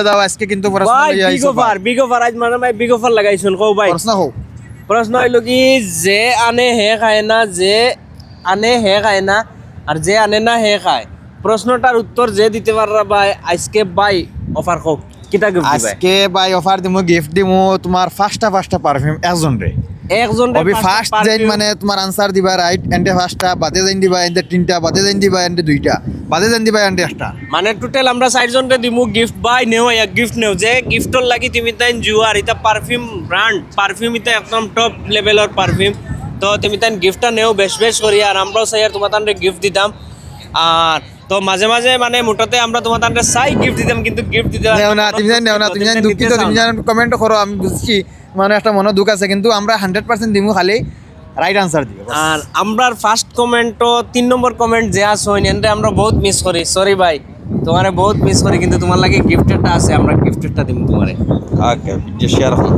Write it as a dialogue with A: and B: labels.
A: দাও আজকে কিন্তু প্রশ্ন
B: ভাই
A: লইয়া আইছো
B: বিগ অফার আজ মানে ভাই বিগ অফার লাগাইছুন কও ভাই
A: প্রশ্ন হোক
B: প্রশ্ন হইল কি যে আনে হে খায় না যে আনে হে খায় না আর যে আনে না হে খায় প্রশ্নটার উত্তর যে দিতে পাররা ভাই আজকে ভাই অফার হোক কিটা গিফট দিবে
A: আজকে ভাই অফার দিমু গিফট দিমু তোমার পাঁচটা পারফিউম একজন রে
B: একজন
A: অবি ফার্স্ট যেন মানে তোমার আনসার দিবা রাইট এন্ডে পাঁচটা বাদে যেন দিবা এন্ডে তিনটা বাদে যেন দিবা এন্ডে দুইটা বাদে যেন দিবা এন্ডে একটা
B: মানে টোটাল আমরা 60 জনকে দিমু গিফট বাই নেও এক গিফট নেও যে গিফটর লাগি তুমি তাইন জুয়ার এটা পারফিউম ব্র্যান্ড পারফিউম এটা একদম টপ লেভেলের পারফিউম তো তুমি তাইন গিফটটা নেও বেশ বেশ করি আর আমরাও চাই আর তোমার তানরে গিফট দিতাম আর তো মাঝে মাঝে মানে মোটাতে আমরা তোমার তানরে চাই গিফট দিতাম কিন্তু গিফট দিতে
A: নেও না তুমি জানো না তুমি জানো দুঃখিত তুমি জানো কমেন্ট করো আমি বুঝছি মানে একটা মনে দুঃখ আছে কিন্তু আমরা 100% দিমু খালি রাইট আনসার দিও
B: আর আমরার ফার্স্ট কমেন্টও 3 নম্বর কমেন্ট যে আছে এন্ডে আমরা বহুত মিস করি সরি ভাই তোমারে বহুত মিস করি কিন্তু তোমার লাগে গিফটেরটা আছে আমরা গিফটেরটা দিমু তোমারে
A: ওকে ভিডিও শেয়ার করো